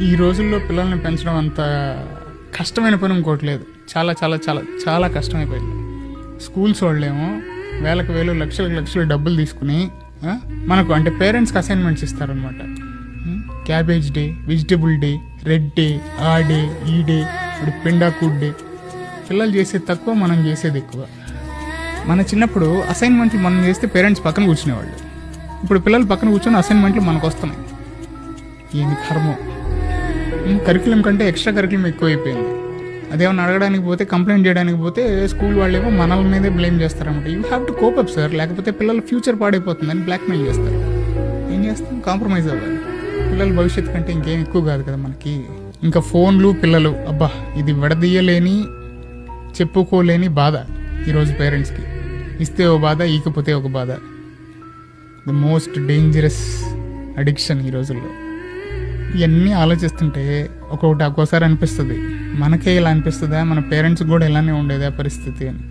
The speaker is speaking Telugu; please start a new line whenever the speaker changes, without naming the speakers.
ఈ రోజుల్లో పిల్లల్ని పెంచడం అంత కష్టమైన పని ఇంకోట్లేదు. చాలా చాలా చాలా చాలా కష్టమైపోయింది. స్కూల్స్ వాళ్ళేమో వేలకు వేలు లక్షలకు లక్షలు డబ్బులు తీసుకుని మనకు అంటే పేరెంట్స్కి అసైన్మెంట్స్ ఇస్తారనమాట. Cabbage day, vegetable day, red day, ఆ డే, ఈ డే, ఇప్పుడు పిండాకూడ్ డే. పిల్లలు చేసేది తక్కువ, మనం చేసేది ఎక్కువ. మన చిన్నప్పుడు అసైన్మెంట్లు మనం చేస్తే పేరెంట్స్ పక్కన కూర్చునేవాళ్ళు. ఇప్పుడు పిల్లలు పక్కన కూర్చొని అసైన్మెంట్లు మనకు వస్తున్నాయి. ఏంది కర్మో. కరికులం కంటే ఎక్స్ట్రా కరికులం ఎక్కువైపోయింది. అదేమన్నా అడగడానికి పోతే, కంప్లైంట్ చేయడానికి పోతే స్కూల్ వాళ్ళేమో మనల మీదే బ్లేమ్ చేస్తారన్నమాట. You have to cope up sir, లేకపోతే పిల్లల ఫ్యూచర్ పాడైపోతుందని బ్లాక్మెయిల్ చేస్తారు. ఏం చేస్తాం, కాంప్రమైజ్ అవ్వాలి. పిల్లల భవిష్యత్తు కంటే ఇంకేం ఎక్కువ కాదు కదా మనకి. ఇంకా ఫోన్లు, పిల్లలు, అబ్బా ఇది విడదీయలేని, చెప్పుకోలేని బాధ ఈరోజు పేరెంట్స్కి. ఇస్తే ఒక బాధ, ఈకపోతే ఒక బాధ. ది మోస్ట్ డేంజరస్ అడిక్షన్ ఈ రోజుల్లో. ఇవన్నీ ఆలోచిస్తుంటే ఒక్కోసారి అనిపిస్తుంది, మనకే ఇలా అనిపిస్తుందా, మన పేరెంట్స్కి కూడా ఇలానే ఉండేదా పరిస్థితి అని.